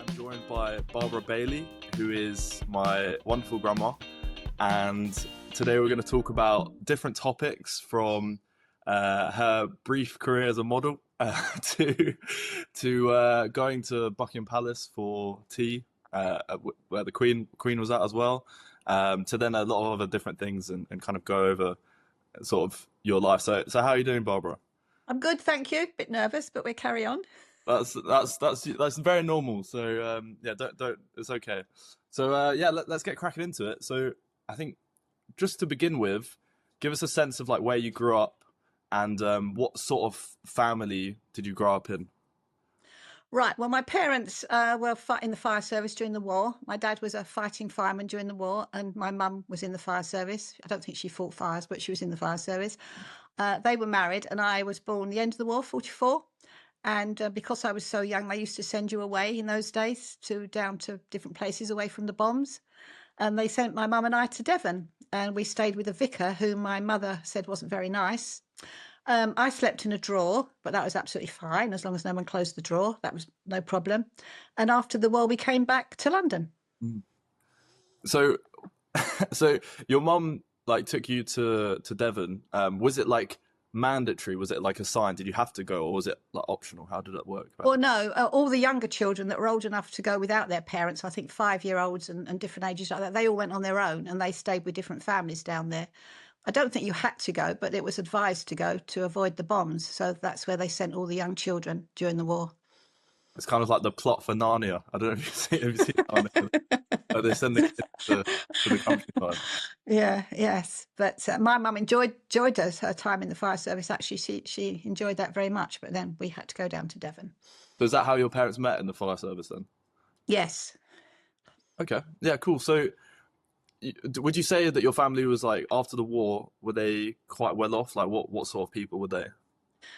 I'm joined by Barbara Bailey, who is my wonderful grandma, and today we're going to talk about different topics from her brief career as a model to going to Buckingham Palace for tea, where the Queen was at as well, to then a lot of other different things and kind of go over sort of your life. So how are you doing, Barbara? I'm good, thank you. Bit nervous, but we'll carry on. That's very normal. So yeah, don't it's okay. So yeah, let's get cracking into it. So I think just to begin with, give us a sense of like where you grew up and what sort of family did you grow up in? Right. Well, my parents were in the fire service during the war. My dad was a fighting fireman during the war, and my mum was in the fire service. I don't think she fought fires, but she was in the fire service. They were married, and I was born the end of the war, 44. And because I was so young, they used to send you away in those days down to different places away from the bombs. And they sent my mum and I to Devon, and we stayed with a vicar who my mother said wasn't very nice. I slept in a drawer, but that was absolutely fine as long as no one closed the drawer. That was no problem. And after the war, we came back to London. So, so your mum like took you to Devon. Was it like mandatory? Was it like a sign? Did you have to go, or was it like optional? How did it work? Well, no, all the younger children that were old enough to go without their parents, I think 5-year-olds and different ages like that, they all went on their own and they stayed with different families down there. I don't think you had to go, but it was advised to go to avoid the bombs. So that's where they sent all the young children during the war. It's kind of like the plot for Narnia. I don't know if you've seen Narnia. They send the kids to the countryside. Yeah, yes. But my mum enjoyed her time in the fire service. Actually, she enjoyed that very much. But then we had to go down to Devon. So is that how your parents met in the fire service then? Yes. Okay. Yeah, cool. So would you say that your family was like, after the war, were they quite well off? Like what sort of people were they?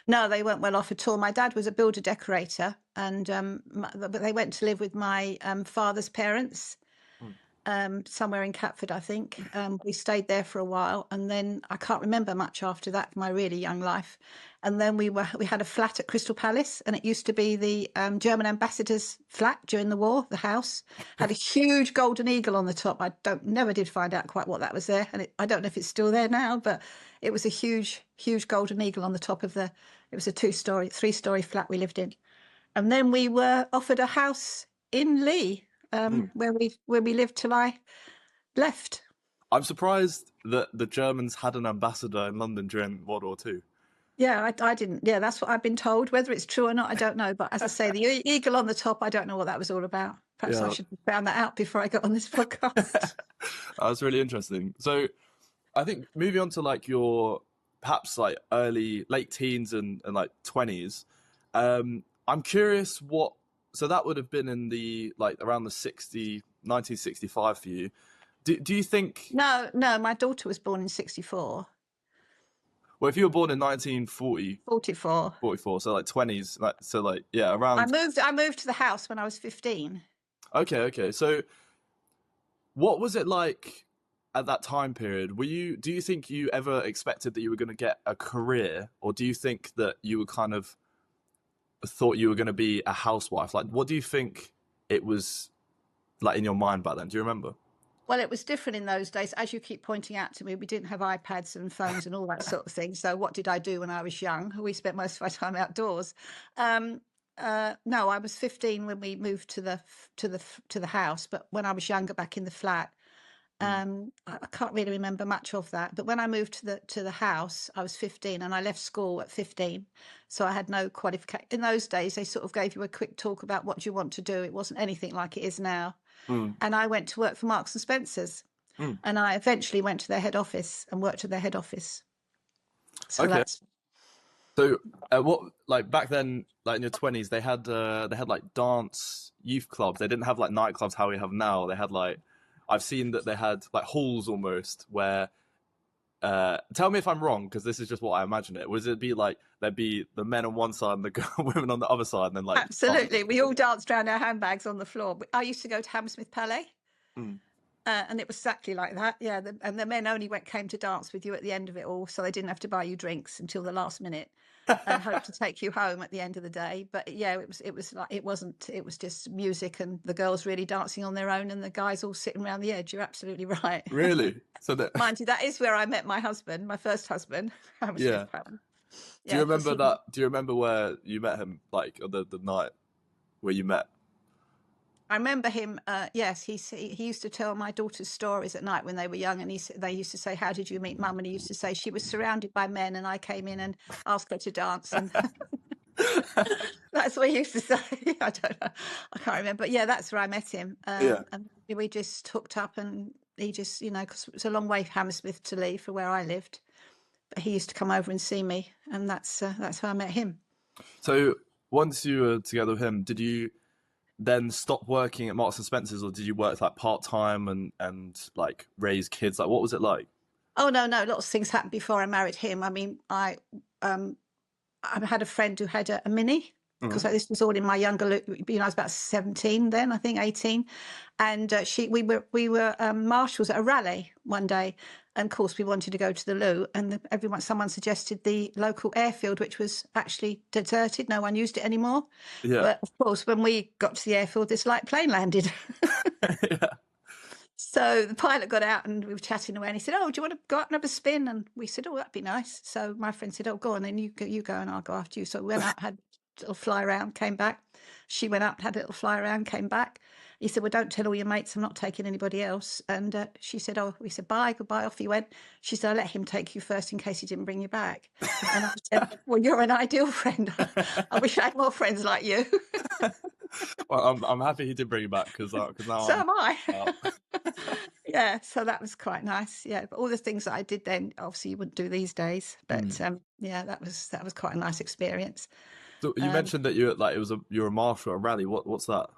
No, they weren't well off at all. My dad was a builder decorator, and but they went to live with my father's parents. Somewhere in Catford, I think. We stayed there for a while, and then I can't remember much after that, my really young life. And then we had a flat at Crystal Palace, and it used to be the German ambassador's flat during the war. The house had a huge golden eagle on the top. Never did find out quite what that was there, and I don't know if it's still there now, but it was a huge golden eagle on the top of it was a 3-story flat we lived in. And then we were offered a house in Lee. Where we lived till I left. I'm surprised that the Germans had an ambassador in London during World War II. Yeah, I didn't. Yeah, that's what I've been told. Whether it's true or not, I don't know. But as I say, the eagle on the top, I don't know what that was all about. Perhaps I should have found that out before I got on this podcast. That was really interesting. So I think moving on to like your perhaps like late teens and like 20s, I'm curious so that would have been in the like around the 1965 for you. Do you think? No, my daughter was born in 64. Well, if you were born in 1940, 44, so like 20s, yeah, around. I moved to the house when I was 15. Okay. So, what was it like at that time period? Do you think you ever expected that you were going to get a career, or do you think that you were kind of thought you were going to be a housewife? Like, what do you think it was like in your mind back then? Do you remember? Well, it was different in those days. As you keep pointing out to me, we didn't have iPads and phones and all that sort of thing. So what did I do when I was young? We spent most of our time outdoors. No, I was 15 when we moved to the house. But when I was younger, back in the flat, I can't really remember much of that. But when I moved to the house, I was 15 and I left school at 15. So I had no qualification. In those days, they sort of gave you a quick talk about what you want to do. It wasn't anything like it is now. And I went to work for Marks and Spencer's. And I eventually went to their head office and worked at their head office. So okay. that's... So what, like back then, like in your 20s, they had like dance youth clubs. They didn't have like nightclubs how we have now. They had like, I've seen that they had like halls almost where, tell me if I'm wrong, because this is just what I imagine it. Was it be like, there'd be the men on one side and the women on the other side, and then like... Absolutely. We all danced around our handbags on the floor. I used to go to Hammersmith Palais. And it was exactly like that. Yeah, and the men only came to dance with you at the end of it all, so they didn't have to buy you drinks until the last minute, and hope to take you home at the end of the day. But yeah, it was like it wasn't. It was just music and the girls really dancing on their own, and the guys all sitting around the edge. You're absolutely right. Really? So that, Mind you, that is where I met my husband, my first husband. I was yeah. with him. Do you Yeah, because remember that? Do you remember where you met him, like the night where you met? I remember him. Yes, he used to tell my daughters stories at night when they were young, and they used to say, "How did you meet Mum?" And he used to say she was surrounded by men, and I came in and asked her to dance, and that's what he used to say. I don't know, I can't remember, but yeah, that's where I met him. Yeah. And we just hooked up, and he just, because it was a long way from Hammersmith to Lee for where I lived, but he used to come over and see me, and that's how I met him. So once you were together with him, did you then stop working at Marks and Spencers, or did you work like part time and like raise kids? Like, what was it like? Oh no, no, lots of things happened before I married him. I mean, um, I had a friend who had a Mini, because Mhm. this was all in my younger, I was about 17 then, I think 18, and we were marshals at a rally one day, and of course we wanted to go to the loo, and someone suggested the local airfield, which was actually deserted, no one used it anymore. Yeah. But of course, when we got to the airfield, this light plane landed. Yeah. So the pilot got out and we were chatting away, and he said, "Oh, do you want to go up and have a spin?" And we said, "Oh, that'd be nice." So my friend said, "Oh, go on, then you go and I'll go after you." So we went up, had a little fly around, came back. She went up, had a little fly around, came back. He said, "Well, don't tell all your mates, I'm not taking anybody else." And she said, "Oh," we said, "Bye, goodbye," off he went. She said, "I'll let him take you first in case he didn't bring you back." And I said, "Well, you're an ideal friend. I wish I had more friends like you." Well, I'm happy he did bring you back because now So I'm am I. out. Yeah, so that was quite nice. Yeah, but all the things that I did then, obviously, you wouldn't do these days. But Mm. yeah, that was quite a nice experience. So you Um, mentioned that you're a marshal at a rally. What's that?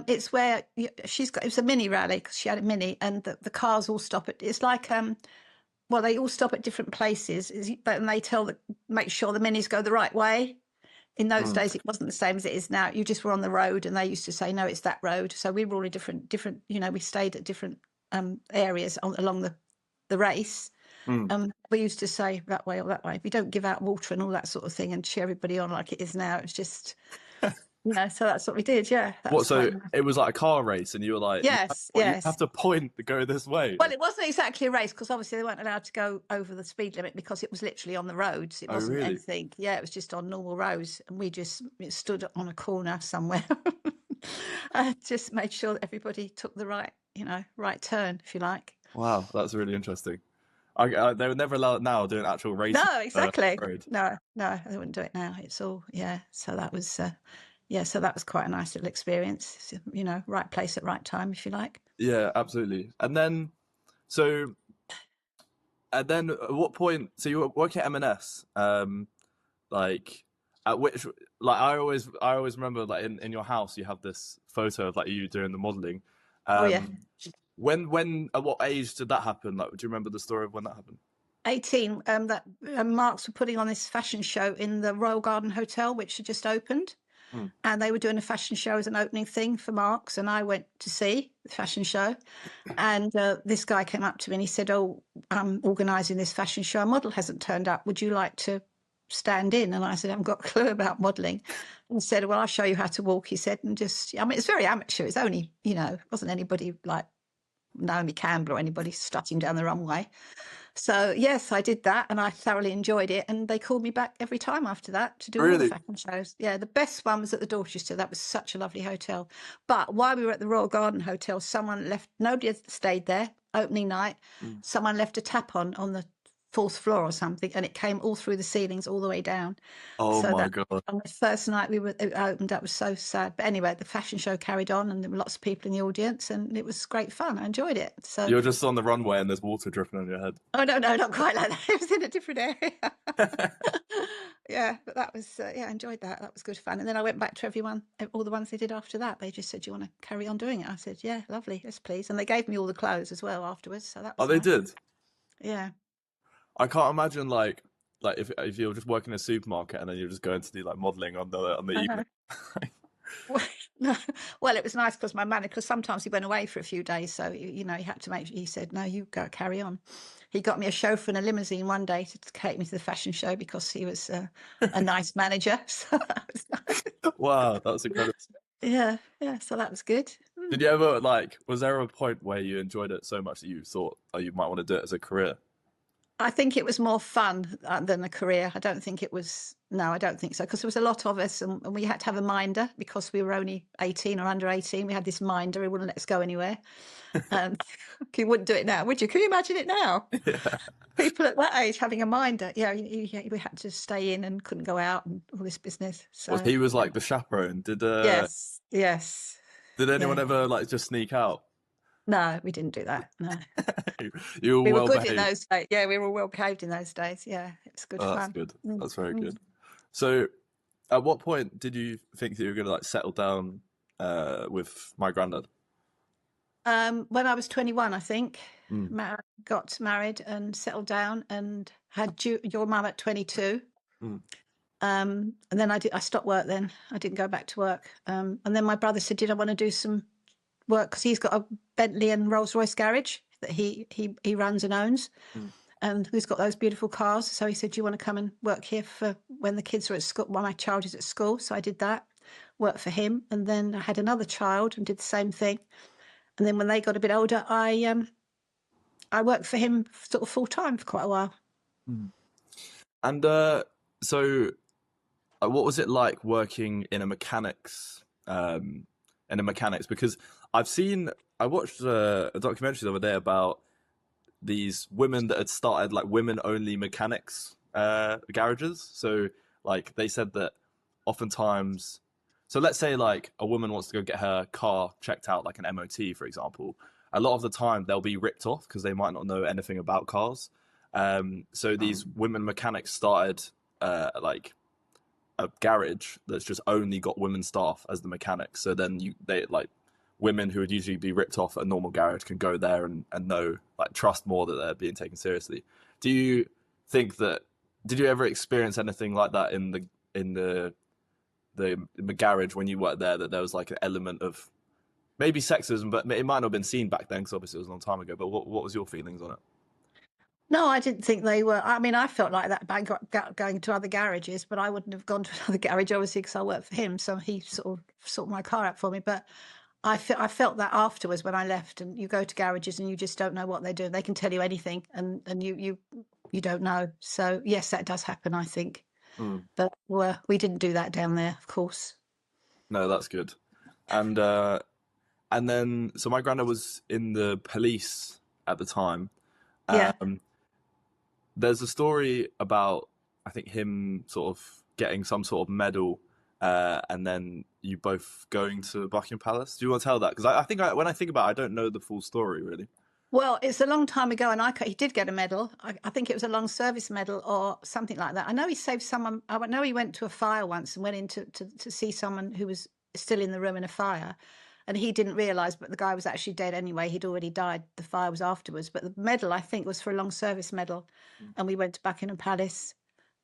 it's where it was a mini rally because she had a mini, and the cars all stop at. It's like well, they all stop at different places, but and they make sure the minis go the right way. In those Mm. days, it wasn't the same as it is now. You just were on the road, and they used to say, "No, it's that road." So we were all in different. We stayed at different areas along the race. Mm. We used to say that way or that way. We don't give out water and all that sort of thing and cheer everybody on like it is now. It's just, so that's what we did. Yeah, that What? was quite So nice. it was like a car race, and you were like, Yes, you have yes. to point to go this way. Well, it wasn't exactly a race because obviously they weren't allowed to go over the speed limit because it was literally on the roads. It Oh, wasn't really? anything. Yeah, it was just on normal roads, and we just stood on a corner somewhere. Just made sure that everybody took the right turn, if you like. Wow, that's really interesting. They were never allowed now doing actual racing No, exactly. road. No, no, I wouldn't do it now. It's all, yeah. So that was, so that was quite a nice little experience. Right place at right time, if you like. Yeah, absolutely. So, and then at what point? So you were working at M&S. Like at which, like I always remember like in your house you have this photo of like you doing the modeling. Oh yeah, Um, when at what age did that happen? Like, do you remember the story of when that happened? 18. That Marks were putting on this fashion show in the Royal Garden Hotel, which had just opened, Hmm. and they were doing a fashion show as an opening thing for Marks, and I went to see the fashion show. And this guy came up to me and he said, "Oh, I'm organising this fashion show. A model hasn't turned up. Would you like to stand in?" And I said, "I haven't got a clue about modelling." And he said, "Well, I'll show you how to walk." He said, and I mean, it's very amateur. It's only, it wasn't anybody like Naomi Campbell or anybody strutting down the runway. So yes, I did that and I thoroughly enjoyed it. And they called me back every time after that to do all the Really? fashion shows. Yeah, the best one was at the Dorchester. That was such a lovely hotel. But while we were at the Royal Garden Hotel, someone left, nobody had stayed there, opening night. Mm. Someone left a tap on the fourth floor or something, and it came all through the ceilings all the way down. Oh So my that God. on the first night it opened, that was so sad. But anyway, the fashion show carried on and there were lots of people in the audience and it was great fun. I enjoyed it. So, You're just on the runway and there's water dripping on your head. oh, no, no, not quite like that. It was in a different area. Yeah, but that was, I enjoyed that. That was good fun. And then I went back to all the ones they did after that. They just said, "Do you want to carry on doing it?" I said, "Yeah, lovely. Yes, please." And they gave me all the clothes as well afterwards. So that Oh, was they nice. did. Yeah. I can't imagine like if you're just working in a supermarket and then you're just going to do like modeling on the evening. Well, no, well, it was nice because because sometimes he went away for a few days, so he had to make. He said, "No, you go, carry on." He got me a chauffeur and a limousine one day to take me to the fashion show because he was a nice manager. So that was nice. Wow, that's incredible. Yeah, yeah. So that was good. Did you ever like? Was there a point where you enjoyed it so much that you thought, oh, you might want to do it as a career? I think it was more fun than a career. I don't think it was. No, I don't think so. Because there was a lot of us, and we had to have a minder because we were only 18 or under 18. We had this minder who wouldn't let us go anywhere. You wouldn't do it now, would you? Can you imagine it now? Yeah. People at that age having a minder. Yeah, we had to stay in and couldn't go out and all this business. Was So he was like the chaperone? yes, yes, Did anyone yeah. ever like just sneak out? No, we didn't do that. No, You were we were well good in behaved. those days. Yeah, we were well behaved in those days. Yeah, it was good Oh, that's fun. good. Mm, That's very mm. good. So, at what point did you think that you were going to like settle down with my granddad? When I was 21, I think, Mm, got married and settled down and had your mum at 22. mm, And then I stopped work then. I didn't go back to work. And then my brother said, did I want to do some work? Because he's got a Bentley and Rolls Royce garage that he runs and owns. mm. And he's got those beautiful cars. So he said, do you want to come and work here for when the kids are at school, while my child is at school? So I did that, worked for him. And then I had another child and did the same thing. And then when they got a bit older, I worked for him sort of full time for quite a while. And so, what was it like working in a mechanics? Because I watched a documentary the other day about these women that had started like women only mechanics garages. So like they said that oftentimes, so let's say like a woman wants to go get her car checked out, like an MOT, for example. A lot of the time they'll be ripped off because they might not know anything about cars. So these women mechanics started like a garage that's just only got women staff as the mechanics. So then they like women who would usually be ripped off at a normal garage can go there and know, like, trust more that they're being taken seriously. Do you think that? Did you ever experience anything like that in the garage when you worked there? That there was like an element of maybe sexism, but it might not have been seen back then because obviously it was a long time ago. But what was your feelings on it? No, I didn't think they were. I mean, I felt like that by going to other garages, but I wouldn't have gone to another garage, obviously, because I worked for him. So he sort of sorted my car out for me. But I felt that afterwards when I left, and you go to garages and you just don't know what they're doing. They can tell you anything, and you don't know. So yes, that does happen, I think. Mm. But we didn't do that down there, of course. No, that's good. And then so my granddad was in the police at the time. Yeah. Um, there's a story about I think him sort of getting some sort of medal, and then you both going to Buckingham Palace. Do you want to tell that? Because I think when I think about it, I don't know the full story really. Well, it's a long time ago, and he did get a medal. I think it was a long service medal or something like that. I know he saved someone. I know he went to a fire once and went in to see someone who was still in the room in a fire, and he didn't realise, but the guy was actually dead anyway. He'd already died. The fire was afterwards. But the medal, I think, was for a long service medal, and we went to Buckingham Palace,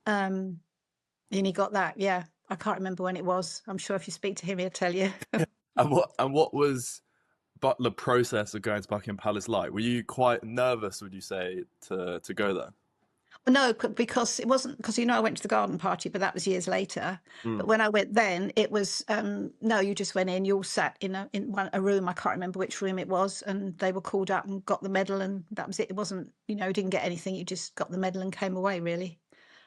and he got that. Yeah, I can't remember when it was. I'm sure if you speak to him, he'll tell you. And what was but the process of going to Buckingham Palace like? Were you quite nervous, would you say, to go there? No, because it wasn't, because I went to the garden party, but that was years later. But Mm. when I went then, it was no, you just went in, you all sat in a room. I can't remember which room it was, and they were called up and got the medal, and that was it. It wasn't, didn't get anything. You just got the medal and came away, really,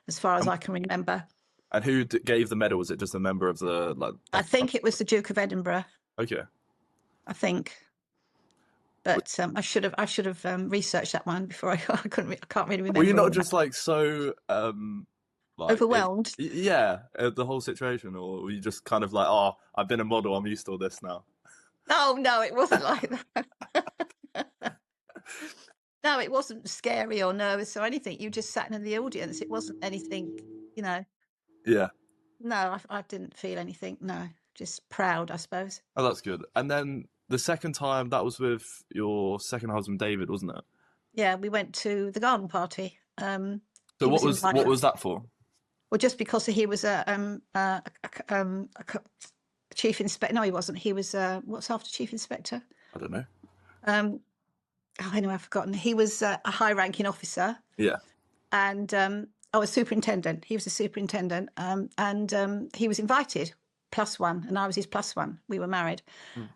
as far as And, I can remember. and who gave the medal? Was it just a member of the like? I think it was the Duke of Edinburgh. Okay. I think. But I should have researched that one before I couldn't. I can't really remember. Were you all not that. just like so like Overwhelmed? yeah, the whole situation, or were you just kind of like, oh, I've been a model, I'm used to all this now? Oh no, it wasn't like that. No, it wasn't scary or nervous or anything. You just sat in the audience. It wasn't anything, you know. Yeah. No, I didn't feel anything. No, just proud, I suppose. Oh, that's good. And then the second time, that was with your second husband, David, wasn't it? Yeah, we went to the garden party. So He what was was invited. that for? Well, just because he was chief inspector. No, he wasn't. He was what's after chief inspector? I don't know. Anyway, I've forgotten. He was a high-ranking officer. Yeah. And a superintendent. He was a superintendent, and he was invited, +1, and I was his +1. We were married,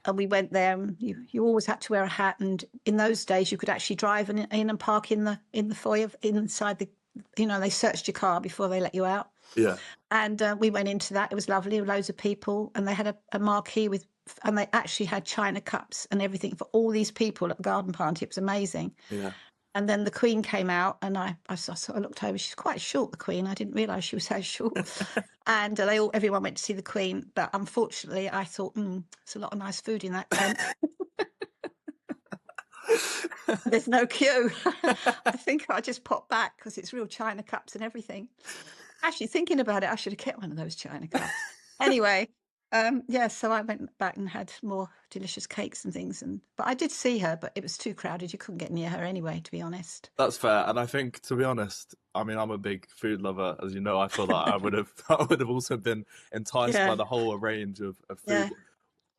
and we went there. And you always had to wear a hat, and in those days you could actually drive in and park in the foyer inside the. They searched your car before they let you out. Yeah. And we went into that. It was lovely. Loads of people, and they had a marquee and they actually had china cups and everything for all these people at the garden party. It was amazing. Yeah. And then the Queen came out, and I sort of looked over. She's quite short, the Queen. I didn't realise she was so short. And everyone went to see the Queen, but unfortunately, I thought, there's a lot of nice food in that tent. There's no queue. I think I just popped back because it's real china cups and everything. Actually, thinking about it, I should have kept one of those china cups. Anyway, so I went back and had more delicious cakes and things. But I did see her, but it was too crowded. You couldn't get near her anyway, to be honest. That's fair. And I think, to be honest, I mean, I'm a big food lover, as you know. I feel like I would have also been enticed by the whole range of food. Yeah.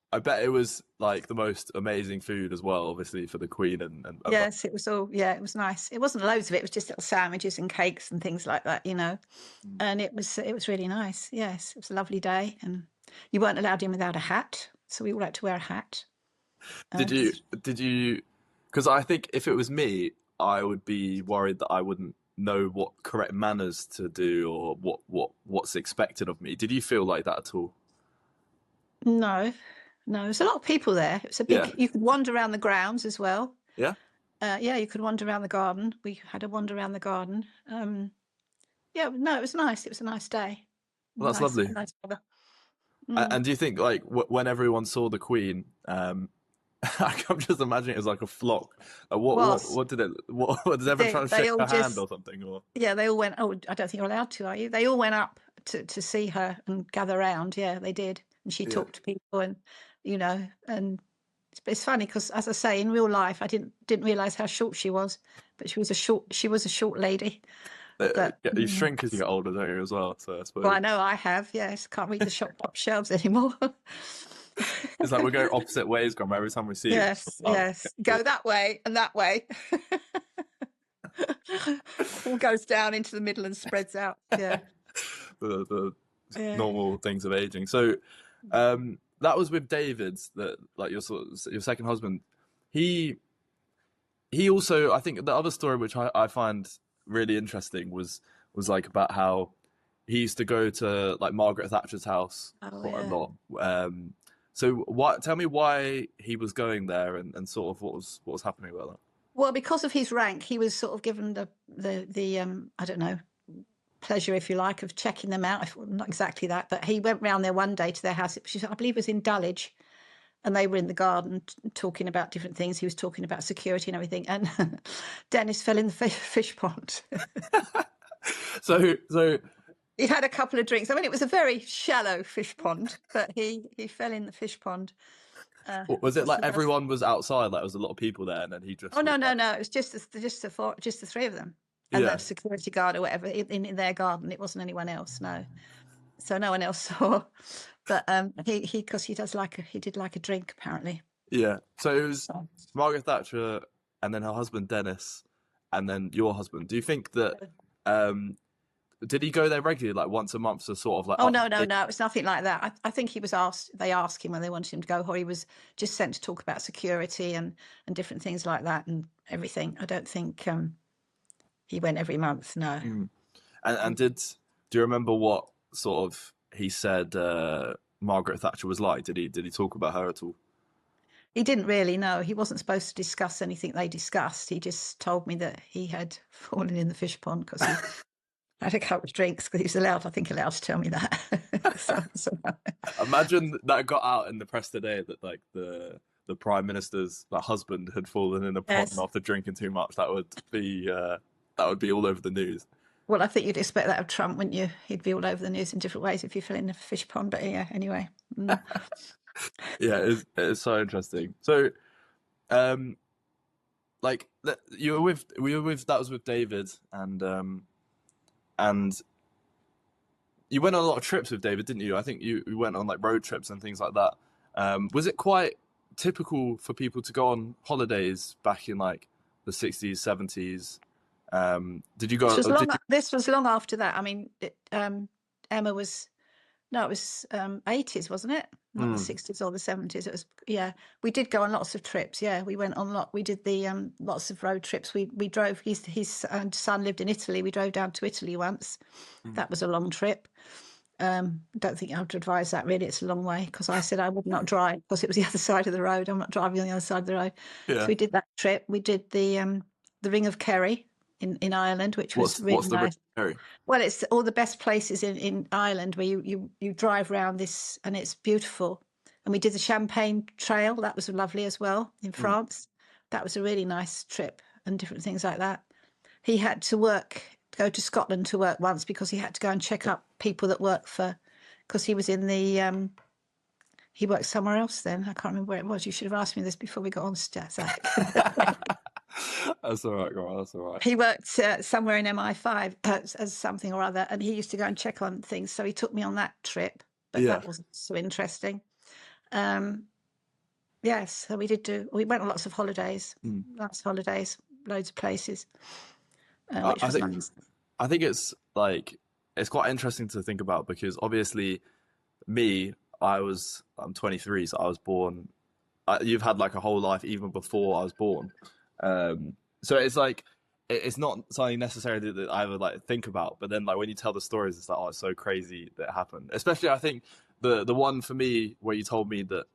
I bet it was like the most amazing food as well, obviously, for the Queen and yes, it was all. Yeah, it was nice. It wasn't loads of it. It was just little sandwiches and cakes and things like that, And it was really nice. Yes, it was a lovely day, and you weren't allowed in without a hat, so we all had to wear a hat. Did you? Because I think if it was me, I would be worried that I wouldn't know what correct manners to do or what's expected of me. Did you feel like that at all? No, there's a lot of people there. It's a big. Yeah. You could wander around the grounds as well. Yeah. You could wander around the garden. We had a wander around the garden. It was nice. It was a nice day. Well, that's lovely. Nice weather. And do you think, like, when everyone saw the Queen, I'm just imagining it as like a flock. What does everyone try to shake her hand or something? Or yeah, they all went. Oh, I don't think you're allowed to, are you? They all went up to see her and gather around. Yeah, they did, and she talked to people, and and it's funny because, as I say, in real life, I didn't realise how short she was, but she was a short lady. But, you shrink as you get older, don't you, as well? So I suppose. Well, I know I have. Yes, can't read the top shelves anymore. It's like we're going opposite ways, Grandma, every time we see you. Yes. Go that way and that way. All goes down into the middle and spreads out. Yeah. the normal things of aging. So that was with David, that like your second husband. He also, I think the other story which I find really interesting was like about how he used to go to like Margaret Thatcher's house quite a lot. So tell me why he was going there and sort of what was happening about that. Well, because of his rank, he was sort of given the I don't know, pleasure, if you like, of checking them out. Not exactly that, but he went round there one day to their house, which I believe was in Dulwich, and they were in the garden talking about different things. He was talking about security and everything, and Dennis fell in the fish pond. So he had a couple of drinks. I mean, it was a very shallow fish pond, but he fell in the fish pond. Was it like everyone was outside? Like there was a lot of people there, and then he just. Oh no! It was just the three of them, and the security guard or whatever in their garden. It wasn't anyone else. No, so no one else saw. But he did like a drink apparently. Yeah. So it was Margaret Thatcher, and then her husband Dennis, and then your husband. Do you think that? Did he go there regularly, like once a month, to sort of like? Oh no! It was nothing like that. I think he was asked. They asked him when they wanted him to go, or he was just sent to talk about security and different things like that and everything. I don't think he went every month. No. And do you remember what sort of he said Margaret Thatcher was like? Did he talk about her at all? He didn't really. No, he wasn't supposed to discuss anything they discussed. He just told me that he had fallen in the fish pond because he. I had a couple of drinks because he was allowed to tell me that. so. Imagine that got out in the press today that like the Prime Minister's husband had fallen in a pond after drinking too much. That would be all over the news. Well, I think you'd expect that of Trump, wouldn't you? He'd be all over the news in different ways if he fell in a fish pond. But yeah, anyway. Yeah, it's so interesting. So, like that was with David and you went on a lot of trips with David, didn't you? I think you went on like road trips and things like that. Was it quite typical for people to go on holidays back in like the 60s, 70s? Did you go? This was Or long. did you, This was long after that. I mean, Emma was. No, it was 80s, wasn't it? Not the 60s or the 70s. It was, yeah. We did go on lots of trips. Yeah, we went on we did the lots of road trips. We drove. His son lived in Italy. We drove down to Italy once. That was a long trip. Don't think I would advise that really. It's a long way because I said I would not drive because it was the other side of the road. I'm not driving on the other side of the road. yeah. So we did that trip. We did the Ring of Kerry in Ireland, which was really nice. Well, it's all the best places in Ireland where you drive around this and it's beautiful. And we did the Champagne Trail. That was lovely as well in France. That was a really nice trip and different things like that. He had to go to Scotland to work once because he had to go and check up people that work because he was in the, he worked somewhere else then. I can't remember where it was. You should have asked me this before we got on, Zach. That's all right, girl. That's all right. He worked somewhere in MI5 as something or other, and he used to go and check on things. So he took me on that trip, but that wasn't so interesting. Yes, so we went on lots of holidays, lots of holidays, loads of places. Which was nice. I think it's quite interesting to think about because obviously, I'm 23, so I was born. You've had like a whole life even before I was born. So it's like it's not something necessarily that I would like think about, but then like when you tell the stories, it's like, oh, it's so crazy that it happened. Especially I think the one for me where you told me that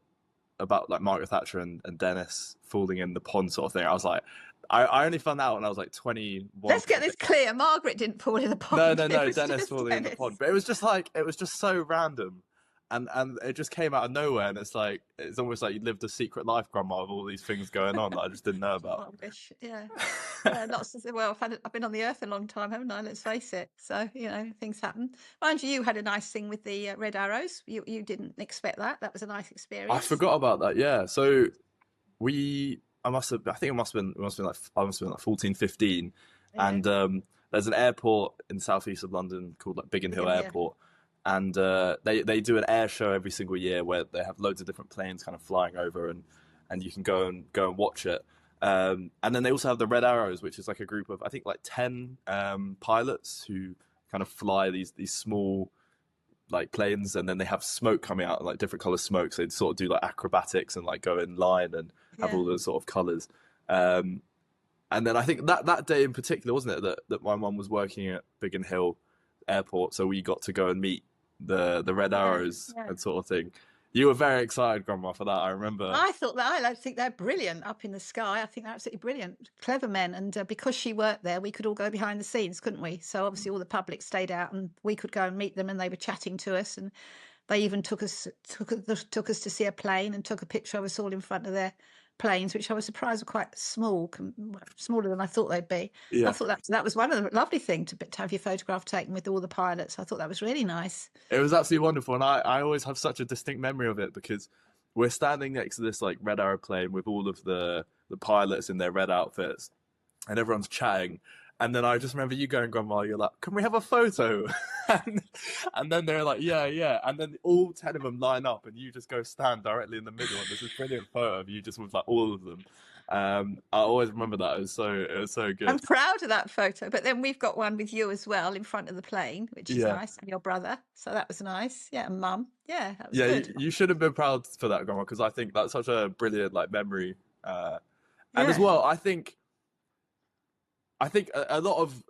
about like Margaret Thatcher and Dennis falling in the pond sort of thing. I was like, I only found out when I was like 21. Let's get this clear. Margaret didn't fall in the pond. No, Dennis falling in the pond. But it was just so random. And it just came out of nowhere, and it's almost like you lived a secret life, Grandma, of all these things going on that I just didn't know about. Yeah, lots of I've been on the earth a long time, haven't I? Let's face it. So things happen. Mind you had a nice thing with the red arrows. You didn't expect that. That was a nice experience. I forgot about that. Yeah. So I must have been like 14, 15, yeah. And there's an airport in the southeast of London called like Biggin Hill Airport. And they do an air show every single year where they have loads of different planes kind of flying over, and you can go and watch it. And then they also have the Red Arrows, which is like a group of I think like 10 pilots who kind of fly these small like planes, and then they have smoke coming out, like different color smoke. So they sort of do like acrobatics and like go in line and have all those sort of colors. And then I think that day in particular, wasn't it, that my mum was working at Biggin Hill Airport, so we got to go and meet the Red Arrows and sort of thing. You were very excited, Grandma, for that. I remember. I think they're brilliant up in the sky. I think they're absolutely brilliant, clever men. And because she worked there, we could all go behind the scenes, couldn't we? So obviously all the public stayed out, and we could go and meet them, and they were chatting to us, and they even took us to see a plane and took a picture of us all in front of their planes, which I was surprised were quite small, smaller than I thought they'd be. Yeah. I thought that was one of the lovely things to have your photograph taken with all the pilots. I thought that was really nice. It was absolutely wonderful, and I always have such a distinct memory of it because we're standing next to this like red aeroplane with all of the pilots in their red outfits, and everyone's chatting. And then I just remember you going, Grandma, you're like, can we have a photo? and then they're like, yeah. And then all 10 of them line up, and you just go stand directly in the middle. And there's this brilliant photo of you just with like all of them. I always remember that. It was so good. I'm proud of that photo. But then we've got one with you as well in front of the plane, which is nice, and your brother. So that was nice. Yeah, and Mum. Yeah, that was good. You should have been proud for that, Grandma, because I think that's such a brilliant like memory. And as well, I think a lot of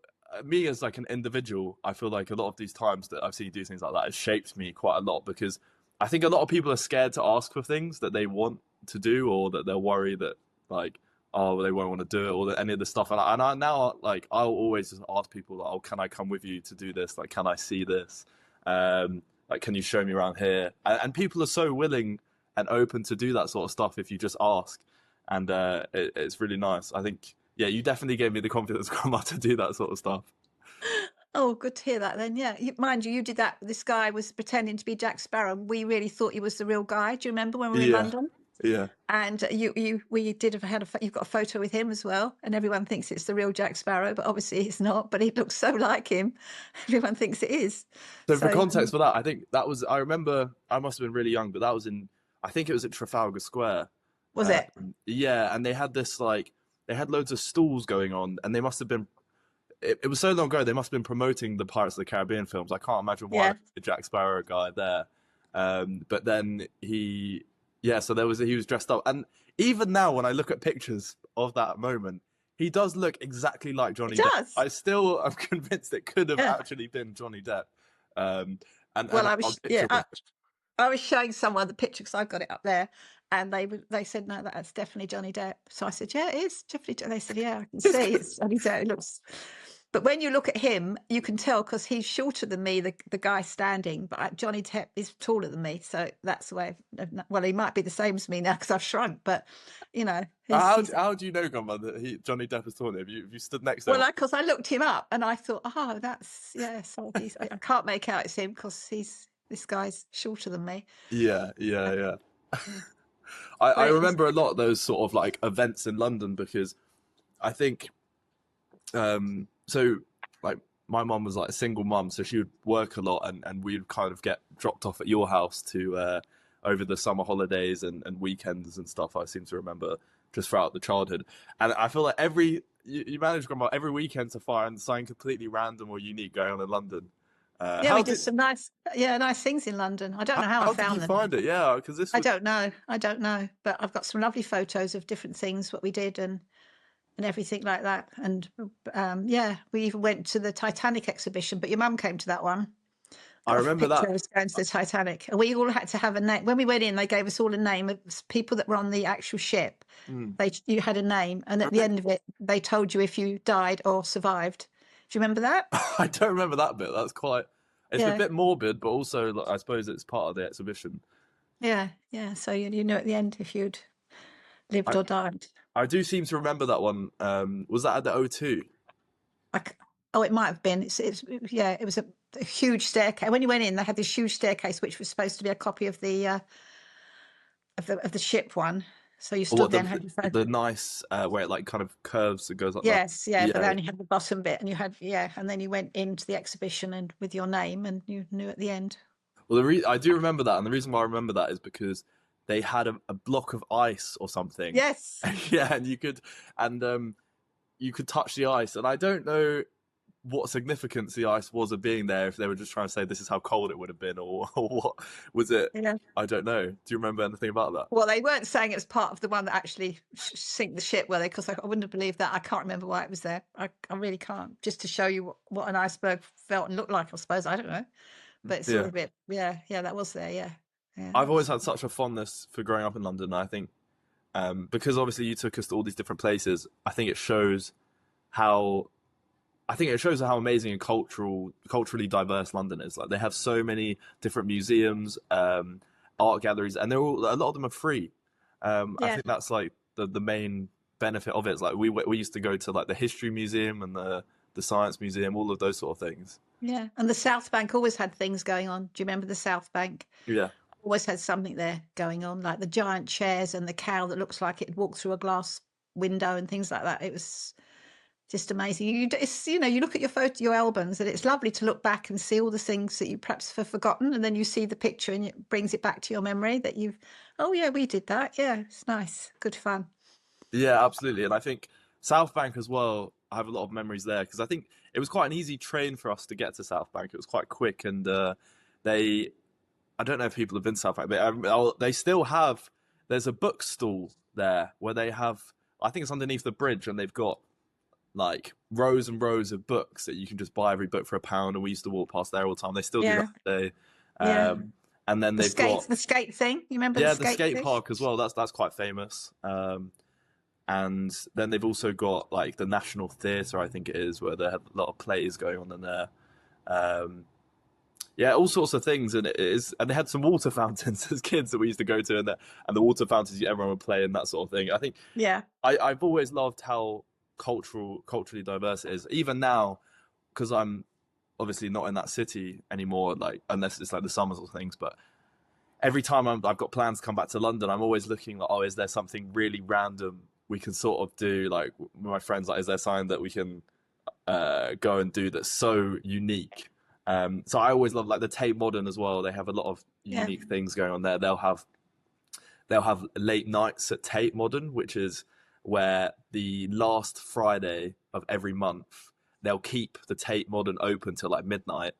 me as like an individual, I feel like a lot of these times that I've seen you do things like that has shaped me quite a lot, because I think a lot of people are scared to ask for things that they want to do, or that they're worried that like, oh, they won't want to do it, or any of the stuff. And I now, like, I'll always just ask people, like, oh, can I come with you to do this? Like, can I see this? Like, can you show me around here? And people are so willing and open to do that sort of stuff if you just ask. And it's really nice. I think, yeah, you definitely gave me the confidence, Grandma, to do that sort of stuff. Oh, good to hear that then. Yeah, mind you did that. This guy was pretending to be Jack Sparrow. We really thought he was the real guy. Do you remember when we were in London? Yeah. And we did have had you've got a photo with him as well, and everyone thinks it's the real Jack Sparrow, but obviously it's not. But he looks so like him, everyone thinks it is. So for So context for that, I think that was, I remember I must have been really young, but that was in, I think it was at Trafalgar Square. was it? Yeah, and they had this like, they had loads of stalls going on, and they must have been, it was so long ago, they must have been promoting the Pirates of the Caribbean films. I can't imagine why Yeah. the Jack Sparrow guy there. But then yeah, so he was dressed up. And even now, when I look at pictures of that moment, he does look exactly like Johnny It Depp. does. I still am convinced it could have Yeah. actually been Johnny Depp. And Well, I'll picture I was showing someone the picture because I've got it up there, and they said, no, that's definitely Johnny Depp. So I said, yeah, it is definitely. They said, yeah, I can see it's Johnny Depp. It looks. But when you look at him, you can tell because he's shorter than me, the guy standing. But Johnny Depp is taller than me, so that's the way. Well, he might be the same as me now because I've shrunk. But you know, how do you know, Grandma, that Johnny Depp is taller? Have you stood next to him? Well, because I looked him up and I thought, oh, that's So I can't make out it's him because this guy's shorter than me. Yeah. I remember a lot of those sort of like events in London because I think so like my mum was like a single mum, so she would work a lot, and we'd kind of get dropped off at your house to over the summer holidays and weekends and stuff. I seem to remember just throughout the childhood, and I feel like you managed, Grandma, every weekend to find something completely random or unique going on in London. Yeah, we did some nice things in London. I don't know how I how did found you them. find it? Yeah, because this I was, don't know, but I've got some lovely photos of different things what we did and everything like that. And yeah, we even went to the Titanic exhibition, but your mum came to that one. I Got a remember picture that. of us going to the Titanic, and we all had to have a name. When we went in, they gave us all a name of people that were on the actual ship. Mm. You had a name, and at the end of it, they told you if you died or survived. Do you remember that? I don't remember that bit. That's quite. It's a Yeah, bit morbid, but also like, I suppose it's part of the exhibition. yeah. So you knew at the end if you'd lived I or died. I do seem to remember that one. Was that at the O2? Oh, it might have been. Yeah, it was a huge staircase. When you went in, they had this huge staircase, which was supposed to be a copy of the ship one. So you Or stood what there and had your phone. the nice where it like kind of curves and goes like that? Yes, yeah, but they Yeah. only had the bottom bit, and you had and then you went into the exhibition and with your name, and you knew at the end. Well, I do remember that, and the reason why I remember that is because they had a block of ice or something. Yes, Yeah, and you could touch the ice, and I don't know what significance the ice was of being there, if they were just trying to say this is how cold it would have been, or what was it? yeah. I don't know. Do you remember anything about that? Well, they weren't saying it was part of the one that actually sink the ship, were they? Because I wouldn't have believed that. I can't remember why it was there. I really can't. Just to show you what an iceberg felt and looked like, I suppose. I don't know. But it's all Yeah, a bit, yeah, that was there, yeah. I've That always was, had such a fondness for growing up in London. I think because obviously you took us to all these different places. I think it shows how how amazing and culturally diverse London is. Like they have so many different museums, art galleries, and a lot of them are free. I yeah, think that's like the main benefit of it. It's like we used to go to like the history museum and the science museum, all of those sort of things. yeah. And the South Bank always had things going on. Do you remember the South Bank? Yeah, Always had something there going on, like the giant chairs and the cow that looks like it walked through a glass window and things like that. It was just amazing. You look at your albums, and it's lovely to look back and see all the things that you perhaps have forgotten, and then you see the picture and it brings it back to your memory that oh yeah, we did that. Yeah, it's nice, good fun. yeah, absolutely. And I think South Bank as well. I have a lot of memories there because I think it was quite an easy train for us to get to South Bank. It was quite quick, and they I don't know if people have been to South Bank, but they still have. There's a bookstall there where they have. I think it's underneath the bridge, and they've got like rows and rows of books that you can just buy every book for £1. And we used to walk past there all the time. They still do Yeah, that today. yeah. And then they've got The skate thing. You remember the the skate skate thing? park as well. That's quite famous. And then they've also got like the National Theatre, I think it is, where they have a lot of plays going on in there. Um, yeah, all sorts of things, and and they had some water fountains as kids that we used to go to, and the water fountains everyone would play and that sort of thing. I think Yeah, I've always loved how culturally diverse it is, even now, because I'm obviously not in that city anymore, like unless it's like the summers or things. But every time I've got plans to come back to London, I'm always looking like, oh, is there something really random we can sort of do? Like with my friends, like, is there something that we can go and do that's so unique? So I always love like the Tate Modern as well. They have a lot of Yeah. unique things going on there. They'll have late nights at Tate Modern, which is where the last Friday of every month they'll keep the Tate Modern open till like midnight,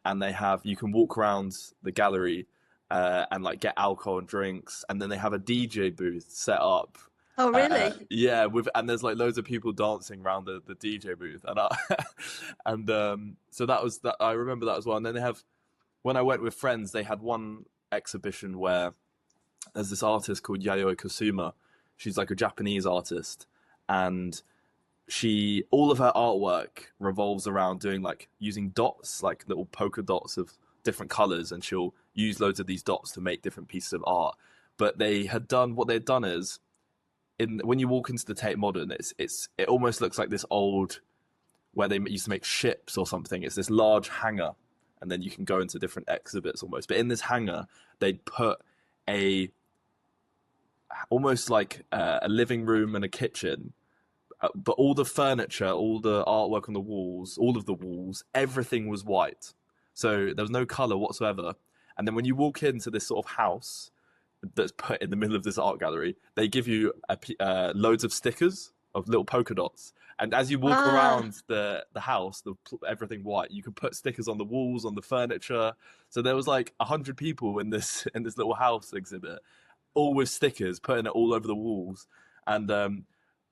and you can walk around the gallery and like get alcohol and drinks, and then they have a DJ booth set up. Oh, really? Yeah, and there's like loads of people dancing around the DJ booth, and so that was that. I remember that as well. And then when I went with friends, they had one exhibition where there's this artist called Yayoi Kusuma. She's like a Japanese artist, and all of her artwork revolves around using dots, like little polka dots of different colors, and she'll use loads of these dots to make different pieces of art. But what they'd done is, when you walk into the Tate Modern, it almost looks like this old, where they used to make ships or something. It's this large hangar, and then you can go into different exhibits almost. But in this hangar, they'd put almost like a living room and a kitchen, but all the furniture, all the artwork on the walls, all of the walls, everything was white. So there was no color whatsoever. And then when you walk into this sort of house that's put in the middle of this art gallery, they give you loads of stickers of little polka dots. And as you walk around the house, everything white, you can put stickers on the walls, on the furniture. So there was like 100 people in this little house exhibit, all with stickers, putting it all over the walls. And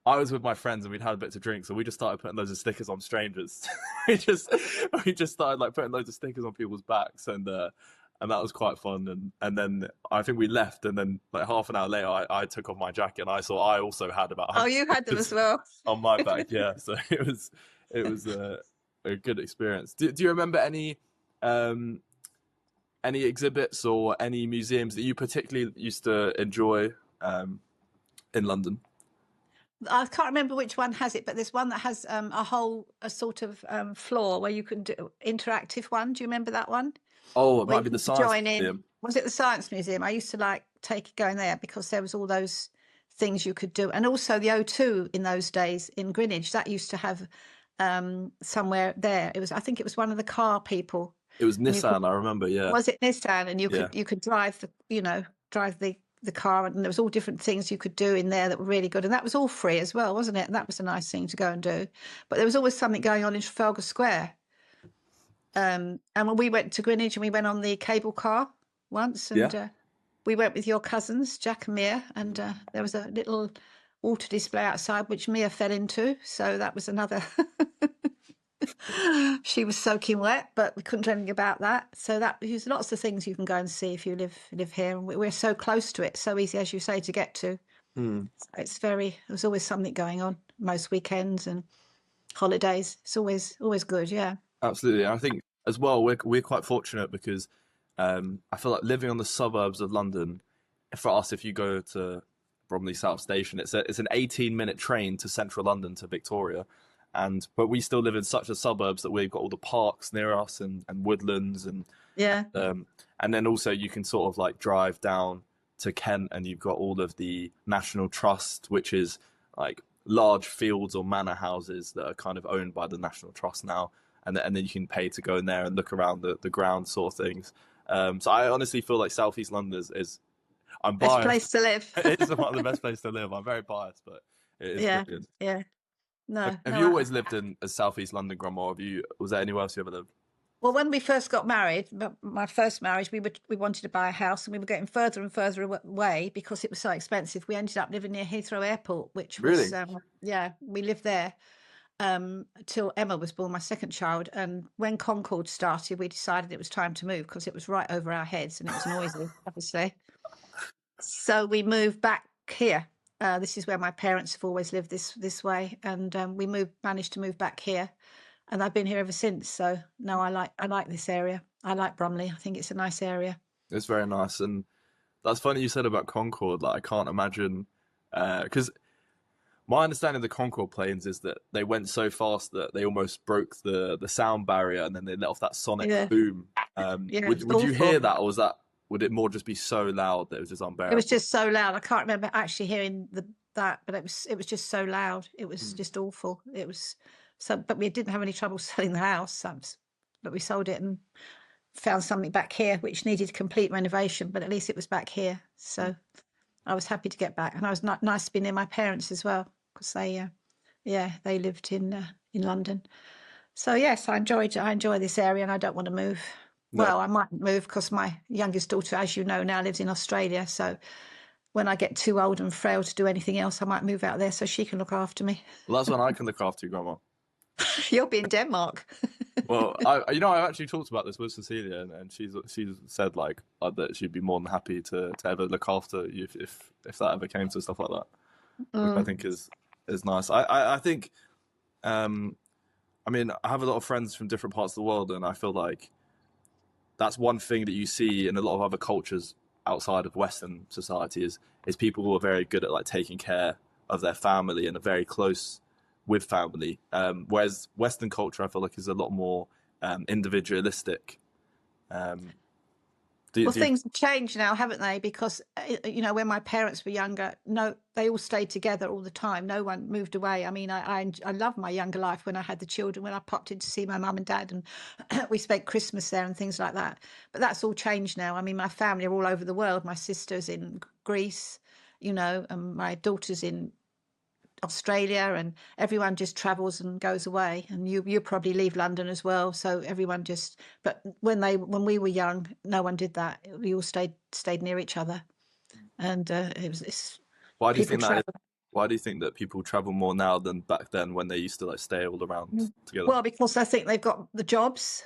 I was with my friends, and we'd had a bit to drink, so we just started putting loads of stickers on strangers. we just started like putting loads of stickers on people's backs, and that was quite fun. And then I think we left, and then like half an hour later, I took off my jacket, and I also had about. Oh, you had them as well on my back, yeah. So it was a good experience. Do you remember any exhibits or any museums that you particularly used to enjoy in London? I can't remember which one has it, but there's one that has a sort of floor where you can do interactive one. Do you remember that one? Oh, it Where might be you the could Science join in. Museum. Was it the Science Museum? I used to like going there because there was all those things you could do, and also the O2 in those days in Greenwich. That used to have somewhere there. I think it was one of the car people. It was Nissan, I remember. Yeah. Was it Nissan? And you Yeah. could drive the car, and there was all different things you could do in there that were really good, and that was all free as well, wasn't it? And that was a nice thing to go and do. But there was always something going on in Trafalgar Square. And when we went to Greenwich, and we went on the cable car once, and we went with your cousins Jack and Mia, and there was a little water display outside which Mia fell into, so that was another. She was soaking wet, but we couldn't do anything about that. So there's lots of things you can go and see if you live here, and we're so close to it, so easy, as you say, to get to. There's always something going on most weekends and holidays. It's always good. Yeah, absolutely. I think as well we're quite fortunate because I feel like living on the suburbs of London, for us, if you go to Bromley South Station, it's an 18-minute train to central London to Victoria. But we still live in such a suburbs that we've got all the parks near us and woodlands and then also you can sort of like drive down to Kent, and you've got all of the National Trust, which is like large fields or manor houses that are kind of owned by the National Trust now, and then you can pay to go in there and look around the ground sort of things. So I honestly feel like Southeast London is I'm biased. Best place to live. It is one of the best places to live. I'm very biased, but it is brilliant. Yeah. No. Have you always lived in Southeast London, Grandma? Or was there anywhere else you ever lived? Well, when we first got married, my first marriage, we wanted to buy a house, and we were getting further and further away because it was so expensive. We ended up living near Heathrow Airport, which was we lived there till Emma was born, my second child. And when Concord started, we decided it was time to move because it was right over our heads and it was noisy, obviously. So we moved back here. This is where my parents have always lived this way, and we managed to move back here, and I've been here ever since. So no, I like this area. I like Bromley. I think it's a nice area. It's very nice, and that's funny you said about Concorde. Like I can't imagine, because my understanding of the Concorde planes is that they went so fast that they almost broke the sound barrier, and then they let off that sonic boom. Would you hear that, or would it more just be so loud that it was just It unbearable? was just so loud. I can't remember actually hearing that, but it was just so loud. It was just awful. It was so, but we didn't have any trouble selling the house. But we sold it and found something back here which needed complete renovation. But at least it was back here, so I was happy to get back, and I was nice to be near my parents as well, because they lived in London. So yes, I enjoy this area, and I don't want to move. No. Well, I might move because my youngest daughter, as you know, now lives in Australia. So when I get too old and frail to do anything else, I might move out there so she can look after me. Well, that's when I can look after you, Grandma. You'll be in Denmark. Well, I've actually talked about this with Cecilia, and she's said like that she'd be more than happy to ever look after you if that ever came to stuff like that, which I think is nice. I think, I mean, I have a lot of friends from different parts of the world, and I feel like that's one thing that you see in a lot of other cultures outside of Western society is people who are very good at like taking care of their family and are very close with family. Whereas Western culture, I feel like, is a lot more individualistic. Things have changed now, haven't they? Because when my parents were younger, no, they all stayed together all the time. No one moved away. I mean, I loved my younger life when I had the children, when I popped in to see my mum and dad, and we spent Christmas there and things like that. But that's all changed now. I mean, my family are all over the world. My sister's in Greece, and my daughter's in Australia, and everyone just travels and goes away, and you probably leave London as well, so everyone just, but when we were young, no one did that. We all stayed near each other, and why do you think travel. Why do you think that people travel more now than back then when they used to like stay all around together? Well, because I think they've got the jobs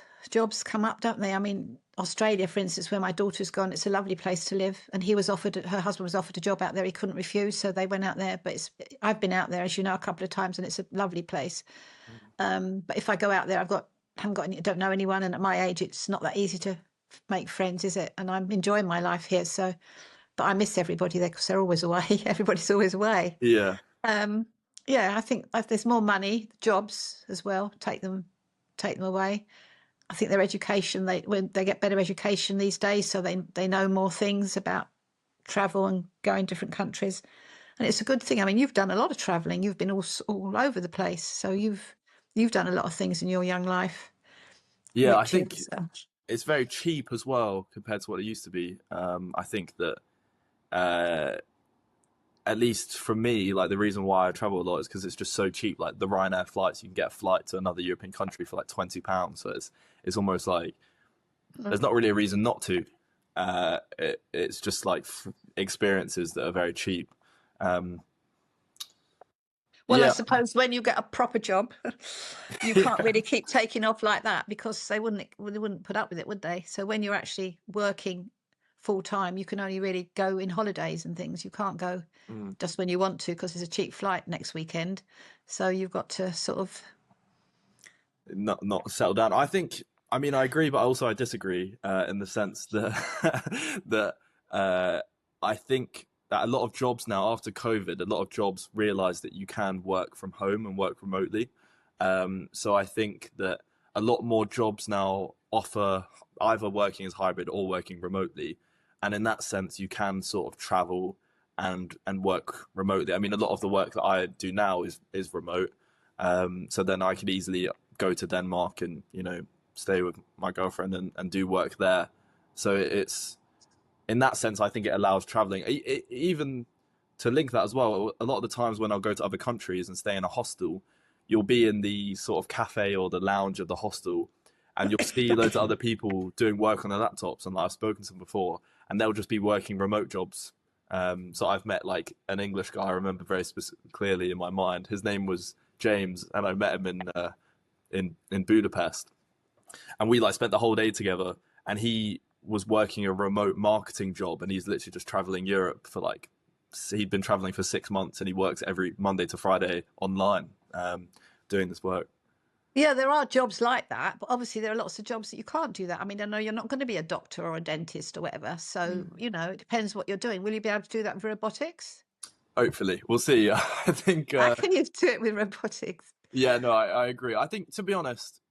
come up, don't they? I mean, Australia, for instance, where my daughter's gone, it's a lovely place to live, and her husband was offered a job out there, he couldn't refuse, so they went out there. But I've been out there, as you know, a couple of times, and it's a lovely place. But if I go out there, don't know anyone, and at my age, it's not that easy to make friends, is it? And I'm enjoying my life here, so, but I miss everybody there because they're always away. Everybody's always away. Yeah. I think if there's more money, jobs as well, take them away. I think their education, when they get better education these days, so they know more things about travel and going different countries, and it's a good thing. I mean, you've done a lot of traveling. You've been all over the place, so you've done a lot of things in your young life. Yeah, I think it's very cheap as well compared to what it used to be. I think that at least for me, like the reason why I travel a lot is because it's just so cheap. Like the Ryanair flights, you can get a flight to another European country for like £20. So it's almost like there's not really a reason not to. It's just like experiences that are very cheap. I suppose when you get a proper job, you can't really keep taking off like that, because they wouldn't put up with it, would they? So when you're actually working full time, you can only really go in holidays and things. You can't go just when you want to, because there's a cheap flight next weekend. So you've got to sort of not settle down. I mean, I agree, but also I disagree in the sense that that I think that a lot of jobs now after COVID, a lot of jobs realize that you can work from home and work remotely. So I think that a lot more jobs now offer either working as hybrid or working remotely. And in that sense, you can sort of travel and work remotely. I mean, a lot of the work that I do now is remote. So then I could easily go to Denmark and, stay with my girlfriend and do work there. So it's, in that sense, I think it allows traveling. Even to link that as well, a lot of the times when I'll go to other countries and stay in a hostel, you'll be in the sort of cafe or the lounge of the hostel, and you'll see loads of other people doing work on their laptops. And I've spoken to them before, and they'll just be working remote jobs. So I've met like an English guy I remember very clearly in my mind. His name was James, and I met him in Budapest, and we like spent the whole day together. And he was working a remote marketing job, and he's literally just traveling Europe for like, he'd been traveling for 6 months, and he works every Monday to Friday online doing this work. Yeah, there are jobs like that, but obviously there are lots of jobs that you can't do that. I mean, I know you're not going to be a doctor or a dentist or whatever, so it depends what you're doing. Will you be able to do that with robotics? Hopefully, we'll see. I think how can you do it with robotics? Yeah, no, I agree. I think, to be honest,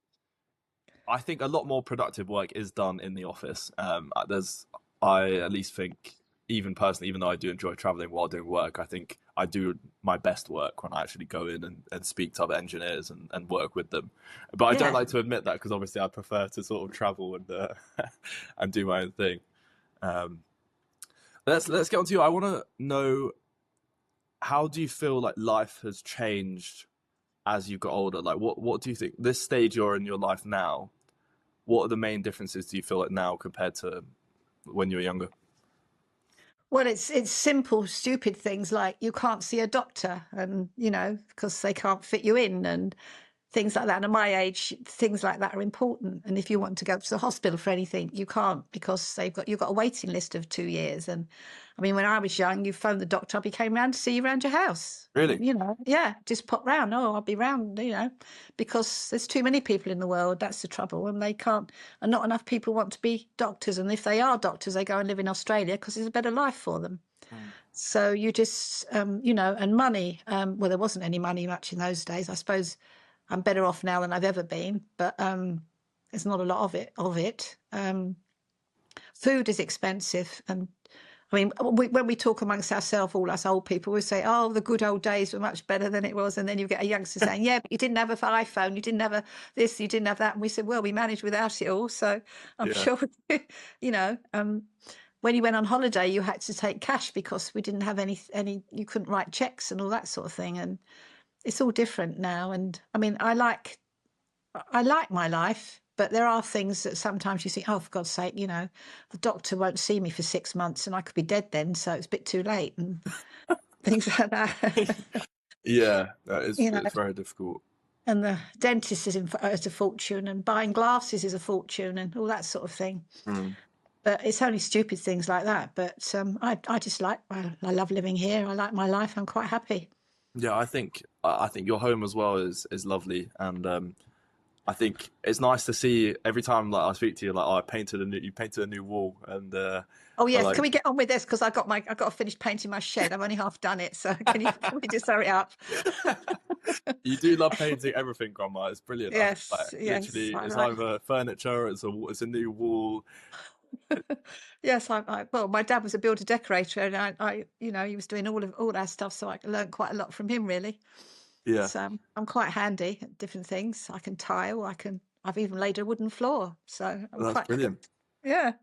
I think a lot more productive work is done in the office. I at least think, even personally, even though I do enjoy traveling while doing work, I think I do my best work when I actually go in and speak to other engineers and work with them. But I don't Yeah. like to admit that because obviously I prefer to sort of travel and and do my own thing. Um, let's get on to you. I want to know, how do you feel like life has changed as you got older? Like, what do you think, this stage you're in your life now? What are the main differences do you feel like now compared to when you were younger? Well, it's simple, stupid things like you can't see a doctor, and because they can't fit you in, and things like that. And at my age, things like that are important. And if you want to go to the hospital for anything, you can't, because you've got a waiting list of 2 years. And I mean, when I was young, you phoned the doctor up, he came round to see you around your house. Really? Yeah, just pop round. Oh, I'll be round, because there's too many people in the world. That's the trouble. And they can't, and not enough people want to be doctors. And if they are doctors, they go and live in Australia because there's a better life for them. Mm. So you just, and money. Well, there wasn't any money much in those days. I suppose I'm better off now than I've ever been, but there's not a lot of it. Food is expensive, and I mean, when we talk amongst ourselves, all us old people, we say, "Oh, the good old days were much better than it was," and then you get a youngster saying, "Yeah, but you didn't have an iPhone, you didn't have this, you didn't have that," and we said, "Well, we managed without it all." So I'm Yeah. sure, you know. When you went on holiday, you had to take cash because we didn't have any. You couldn't write checks and all that sort of thing, and it's all different now. And I mean, I like my life, but there are things that sometimes you think, oh, for God's sake, the doctor won't see me for 6 months and I could be dead then, so it's a bit too late, and things like that. Yeah, that is, you know, it's very difficult. and the dentist is a fortune, and buying glasses is a fortune, and all that sort of thing. Mm. But it's only stupid things like that. But I just I love living here. I like my life. I'm quite happy. Yeah, I think your home as well is lovely, and I think it's nice to see every time like I speak to you, like, oh, you painted a new wall, and Oh I yes, like can we get on with this? Because I've got to finish painting my shed. I've only half done it, so can we just hurry up? you do love painting everything, Grandma. It's brilliant. Like, Yes, yes, literally, I it's like. either furniture, it's a new wall. Yes, well, my dad was a builder decorator, and he was doing all our stuff, so I learned quite a lot from him, really. Yeah, So I'm quite handy at different things. I can tile. I've even laid a wooden floor, so I'm that's quite good. brilliant. Yeah.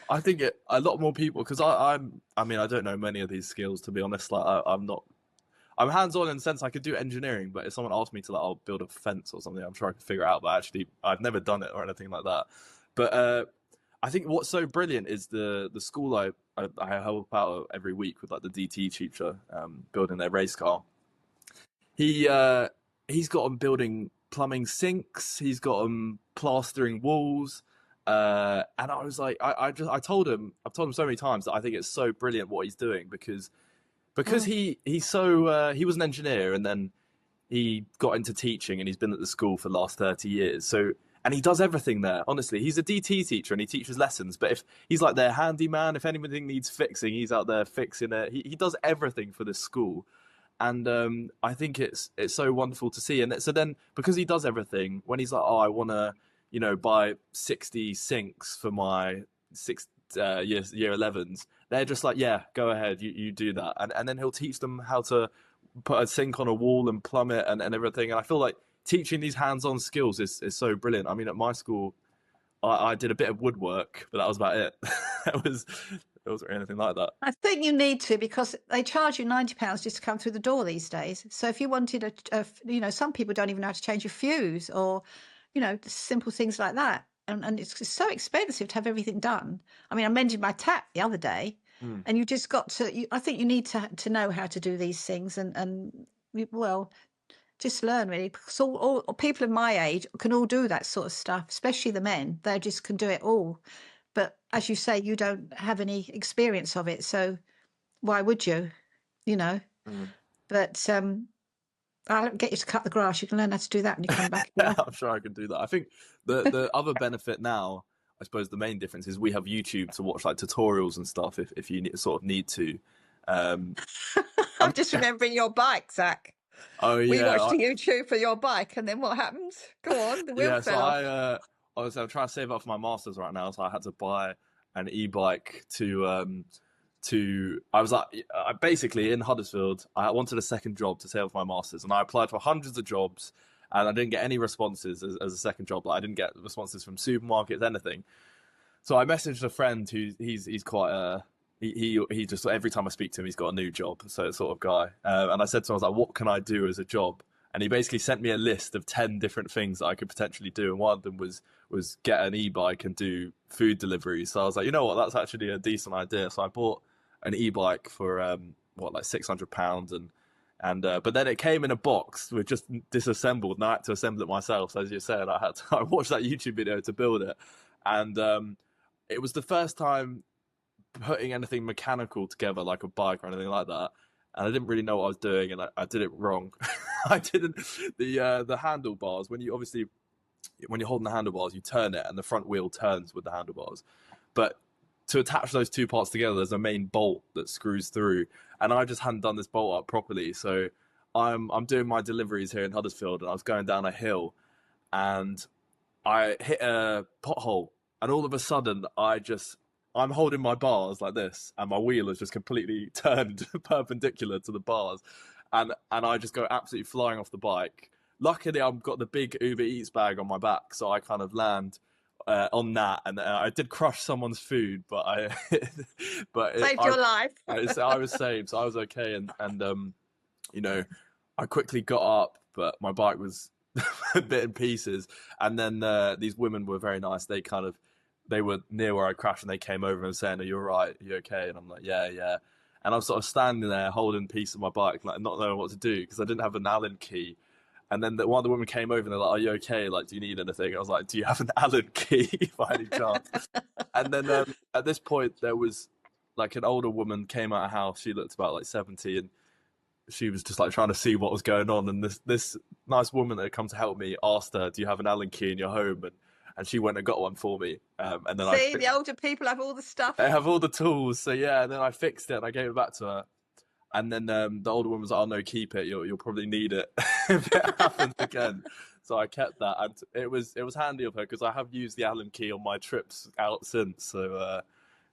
I think a lot more people, because I mean, I don't know many of these skills, to be honest. Like, I'm not. I'm hands-on in the sense I could do engineering, but if someone asked me to, like, I'll build a fence or something, I'm sure I could figure it out. But actually, I've never done it or anything like that. But I think what's so brilliant is the school I help out every week with, like, the DT teacher, building their race car. He he's got them building plumbing sinks. He's got them plastering walls. And I was like, I've told him so many times that I think it's so brilliant what he's doing, because Mm. he was an engineer, and then he got into teaching, and he's been at the school for the last 30 years. So, and he does everything there. Honestly, he's a DT teacher and he teaches lessons. But if he's like their handyman, if anything needs fixing, he's out there fixing it. He does everything for this school, and I think it's so wonderful to see. And so then, because he does everything, when he's like, oh, I want to, buy 60 sinks for my year 11s, they're just like, yeah, go ahead, you do that, and then he'll teach them how to put a sink on a wall and plumb it, and everything. And I feel like teaching these hands-on skills is so brilliant. I mean, at my school, I did a bit of woodwork, but that was about it. It wasn't anything like that. I think you need to, because they charge you £90 just to come through the door these days. So if you wanted some people don't even know how to change a fuse, or, simple things like that. And it's so expensive to have everything done. I mean, I mended my tap the other day, Mm. and you just got to, I think you need to know how to do these things, well, just learn, really, because all people of my age can all do that sort of stuff, especially the men. They just can do it all. But as you say, you don't have any experience of it, so why would you? You know. Mm. But I'll get you to cut the grass. You can learn how to do that when you come back here. I'm sure I could do that. I think the other benefit now, I suppose the main difference is we have YouTube to watch, like, tutorials and stuff if you sort of need to. Um, I'm just remembering your bike, Zach. oh We yeah, watched the YouTube for your bike, and then what happened? Go on, the wheel yeah. So fell off. I'm trying to save up for my masters right now, so I had to buy an e-bike to I was like, I basically in Huddersfield, I wanted a second job to stay with my masters, and I applied for hundreds of jobs, and I didn't get any responses as a second job. Like I didn't get responses from supermarkets, anything. So I messaged a friend who he's quite he just every time I speak to him, he's got a new job, so sort of guy. And I said to him, I was like, what can I do as a job? And he basically sent me a list of 10 different things that I could potentially do, and one of them was get an e-bike and do food delivery. So I was like, you know what, that's actually a decent idea. So I bought an e-bike for what, like £600, and but then it came in a box with just disassembled, and I had to assemble it myself. So as you said, I watched that YouTube video to build it, and it was the first time putting anything mechanical together, like a bike or anything like that. And I didn't really know what I was doing, and I did it wrong. I didn't the handlebars, when you're holding the handlebars, you turn it and the front wheel turns with the handlebars. But to attach those two parts together, there's a main bolt that screws through, and I just hadn't done this bolt up properly. So I'm doing my deliveries here in Huddersfield, and I was going down a hill, and I hit a pothole, and all of a sudden I'm holding my bars like this, and my wheel is just completely turned perpendicular to the bars, and I just go absolutely flying off the bike. Luckily, I've got the big Uber Eats bag on my back, so I kind of land on that, and I did crush someone's food, but Saved your life. I was saved, so I was okay, and you know, I quickly got up, but my bike was a bit in pieces, and then these women were very nice. They were near where I crashed, and they came over and saying, "Are you all right? Are you okay?" And I'm like, "Yeah, yeah." And I'm sort of standing there holding a piece of my bike, like not knowing what to do because I didn't have an Allen key. And then one of the women came over and they're like, "Are you okay? Like, do you need anything?" I was like, "Do you have an Allen key by any chance?" And then at this point, there was like an older woman came out of house. She looked about like 70, and she was just like trying to see what was going on. And this nice woman that had come to help me asked her, "Do you have an Allen key in your home?" And she went and got one for me. And then the older people have all the stuff. They have all the tools. So yeah, and then I fixed it and I gave it back to her. And then the older woman was like, "Oh no, keep it. You'll probably need it if it happens again." So I kept that, and it was handy of her because I have used the Allen key on my trips out since. So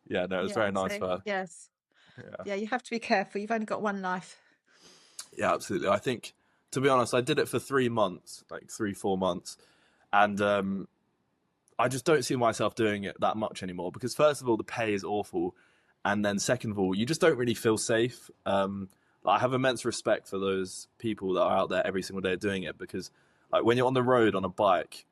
yeah, no, it was very nice for her. Yes. Yeah, you have to be careful. You've only got one life. Yeah, absolutely. I think, to be honest, I did it for 3 months, like 3-4 months, and I just don't see myself doing it that much anymore because first of all, the pay is awful, and then second of all, you just don't really feel safe. I have immense respect for those people that are out there every single day doing it because, like, when you're on the road on a bike,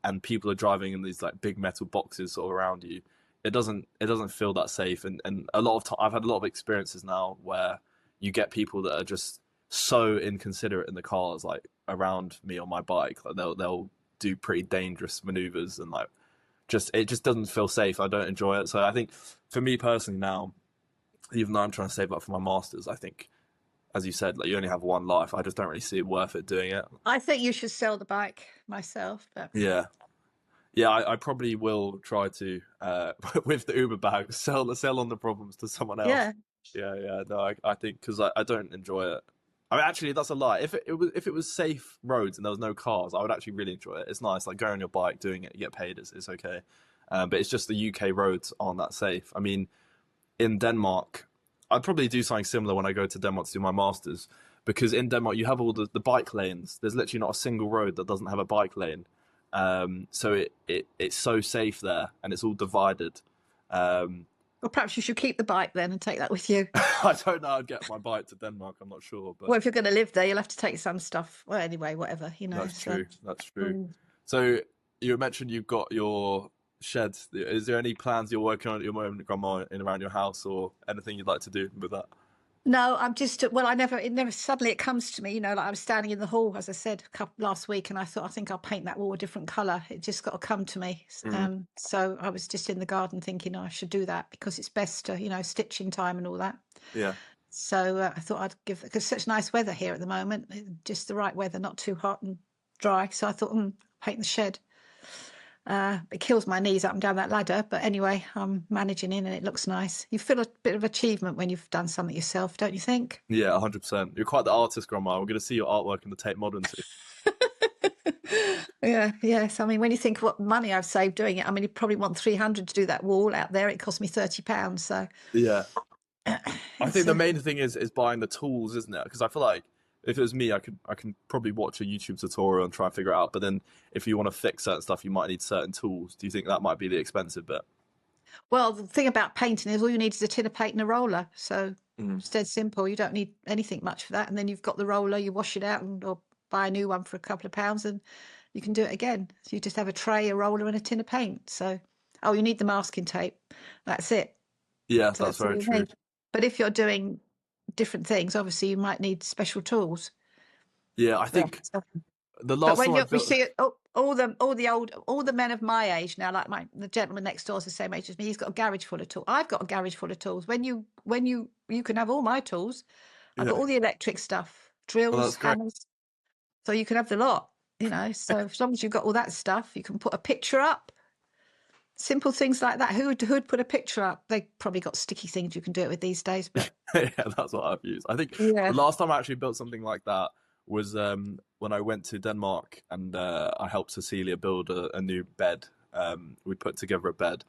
and people are driving in these like big metal boxes sort of around you, it doesn't feel that safe. And a lot of time, I've had a lot of experiences now where you get people that are just so inconsiderate in the cars, like around me on my bike. Like they'll do pretty dangerous maneuvers, and like it just doesn't feel safe. I don't enjoy it. So I think for me personally now, even though I'm trying to save up for my masters, I think, as you said, like you only have one life. I just don't really see it worth it doing it. I think you should sell the bike myself. But yeah, I probably will try to with the Uber bag sell on the problems to someone else. Yeah. No, I think because I don't enjoy it. I mean, actually, that's a lie. If it was safe roads and there was no cars, I would actually really enjoy it. It's nice, like going on your bike, doing it, you get paid. It's okay. But it's just the UK roads aren't that safe. I mean, in Denmark, I'd probably do something similar when I go to Denmark to do my masters, because in Denmark you have all the bike lanes. There's literally not a single road that doesn't have a bike lane. So it's so safe there, and it's all divided. Well, perhaps you should keep the bike then and take that with you. I don't know. I'd get my bike to Denmark. I'm not sure. But well, if you're going to live there, you'll have to take some stuff. Well, anyway, whatever, you know. That's true. That's true. So you mentioned you've got your shed. Is there any plans you're working on at your moment, Grandma, in around your house, or anything you'd like to do with that? No, I'm just, well, it never suddenly it comes to me, you know, like I was standing in the hall, as I said, last week, and I thought, I think I'll paint that wall a different colour. It just got to come to me. So I was just in the garden thinking, I should do that because it's best to, you know, stitching time and all that. Yeah. So I thought I'd give, because such nice weather here at the moment, just the right weather, not too hot and dry. So I thought, paint the shed. It kills my knees up and down that ladder, but anyway, I'm managing in and it looks nice. You feel a bit of achievement when you've done something yourself, don't you think? Yeah, 100%. You're quite the artist, Grandma. We're going to see your artwork in the Tate Modern too. Yeah, yes. I mean, when you think of what money I've saved doing it, I mean, you probably want 300 to do that wall out there. It cost me £30. So Yeah. I it's think the main thing is buying the tools, isn't it? Because I feel like if it was me, I can probably watch a YouTube tutorial and try and figure it out. But then if you want to fix certain stuff, you might need certain tools. Do you think that might be the expensive bit? well, the thing about painting is all you need is a tin of paint and a roller. So Mm. it's dead simple. You don't need anything much for that. And then you've got the roller, you wash it out or buy a new one for a couple of pounds and you can do it again. So you just have a tray, a roller, and a tin of paint. So, oh, you need the masking tape. That's it. Yeah, So that's that's all very you true. need. But if you're doing different things, obviously you might need special tools. Yeah, I Yeah. think the But last when time I you built, see all the men of my age now, like the gentleman next door is the same age as me. He's got a garage full of tools. I've got a garage full of tools. When you can have all my tools. I've got yeah, all the electric stuff, well, drills, that's great. hammers. So you can have the lot. So as long as you've got all that stuff, you can put a picture up. Simple things like that. Who'd put a picture up? They probably got sticky things you can do it with these days. But Yeah, that's what I've used. I think the yeah. last time I actually built something like that was when I went to Denmark and I helped Cecilia build a new bed. We put together a bed,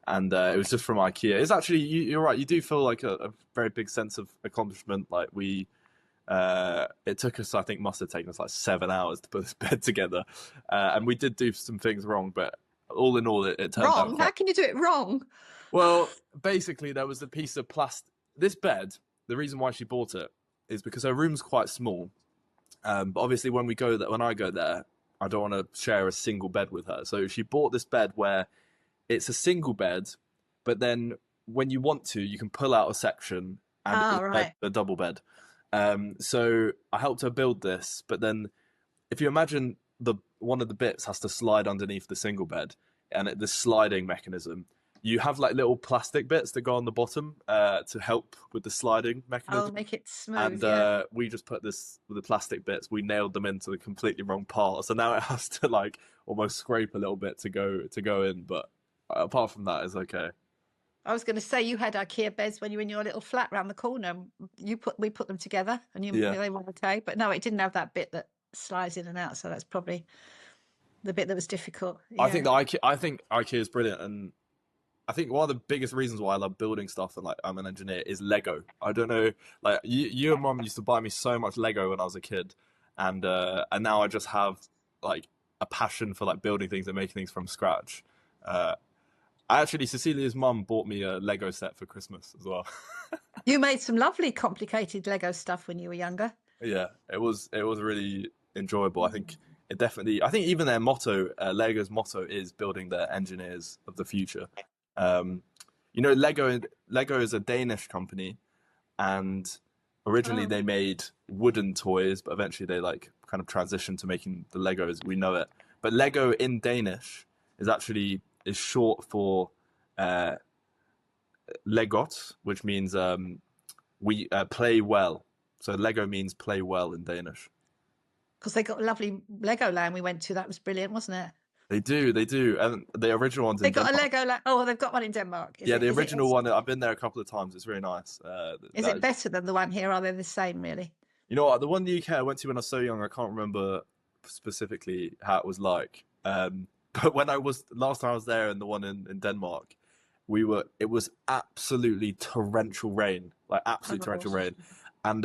and it was just from IKEA. It's actually you're right. You do feel like a very big sense of accomplishment. Like it took us, I think, must have taken us like 7 hours to put this bed together, and we did do some things wrong, but all in all, it turned out Wrong? How quite can you do it wrong? well. Basically, there was a piece of plastic. This bed, the reason why she bought it is because her room's quite small. But obviously, when I go there, I don't want to share a single bed with her. So she bought this bed where it's a single bed, but then when you want to, you can pull out a section and Ah, it's right. a double bed. So I helped her build this, but then if you imagine the one of the bits has to slide underneath the single bed, and the sliding mechanism, you have like little plastic bits that go on the bottom to help with the sliding I'll mechanism. make it smooth. And Yeah. we just put this with the plastic bits. We nailed them into the completely wrong part, so now it has to like almost scrape a little bit to go in. But apart from that, it's okay. I was going to say you had IKEA beds when you were in your little flat round the corner. We put them together, and Yeah, they were okay. But no, it didn't have that bit that slides in and out. So that's probably the bit that was difficult. Yeah. I think IKEA is brilliant, and I think one of the biggest reasons why I love building stuff and like I'm an engineer is Lego. I don't know, like you and Mom used to buy me so much Lego when I was a kid, and now I just have like a passion for like building things and making things from scratch. Uh, Actually, Cecilia's mum bought me a Lego set for Christmas as well. You made some lovely, complicated Lego stuff when you were younger. Yeah, it was really enjoyable. I think it definitely. I think even their motto, Lego's motto, is building the engineers of the future. Um, Lego is a Danish company, and originally Oh, they made wooden toys, but eventually they like kind of transitioned to making the Lego as we know it. But Lego in Danish is short for uh, Legot, which means we play well. So Lego means play well in Danish. because they got a lovely Lego land we went to. That was brilliant, wasn't it? They do, and the original one's They in got a Denmark. Lego land. Oh, they've got one in Denmark. Is Yeah, it? the Is it? original one. I've been there a couple of times. It's really nice. Is it better than the one here? Are they the same, really? You know what? The one in the UK I went to when I was so young, I can't remember specifically how it was like. But when I was last time I was there, and the one in Denmark, it was absolutely torrential rain, like absolute torrential Oh, rain, and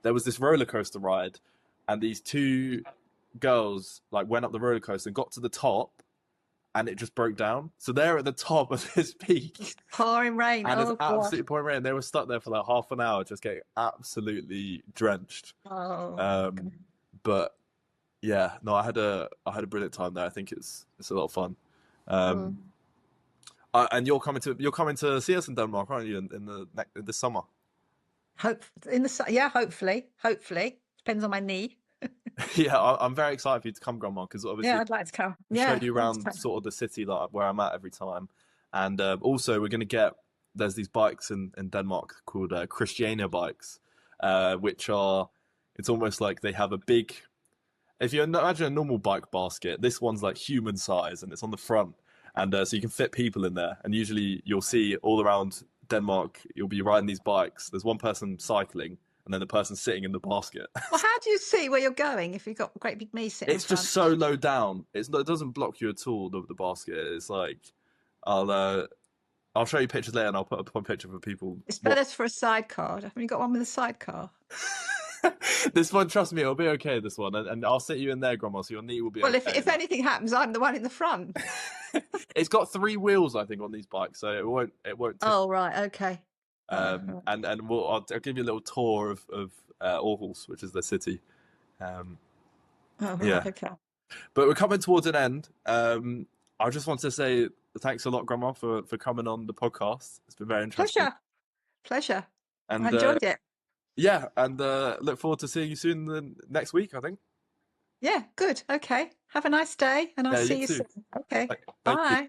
there was this roller coaster ride, and these two girls like went up the roller coaster and got to the top, and it just broke down. So they're at the top of this peak, pouring rain. and it's Oh God. absolutely pouring rain. They were stuck there for like half an hour, just getting absolutely drenched. Oh. Um, but yeah, no, I had a brilliant time there. I think it's a lot of fun. Um, Mm. and you're coming to see us in Denmark, aren't you? In this summer? Hope yeah. Hopefully, depends on my knee. Yeah, I'm very excited for you to come, Grandma, because Yeah, obviously I'd like to come. we show Yeah, you let's around come. sort of the city where I'm at every time, and also we're gonna get there's these bikes in Denmark called Christiania bikes, which are it's almost like they have a big. If you imagine a normal bike basket, this one's like human size and it's on the front, and so you can fit people in there. And usually you'll see all around Denmark, you'll be riding these bikes. There's one person cycling, and then the person sitting in the basket. Well, how do you see where you're going if you've got great big me sitting It's in front? just so low down. It doesn't block you at all. The basket. It's like I'll show you pictures later, and I'll put up one picture for people. It's better for a sidecar. Have you got one with a sidecar? This one, trust me, it'll be okay. This one, and I'll sit you in there, Grandma, so your knee will be. Well, okay. if anything happens, I'm the one in the front. It's got 3 wheels, I think, on these bikes, so it won't. Oh right, okay. And I'll give you a little tour of Aarhus, which is the city. Oh right, Yeah. okay. But we're coming towards an end. I just want to say thanks a lot, Grandma, for coming on the podcast. It's been very interesting. Pleasure. And I enjoyed it. Yeah, and look forward to seeing you soon next week, I think. Yeah, good. Okay. Have a nice day, and I'll see you too. soon. Okay. Thank you. Bye.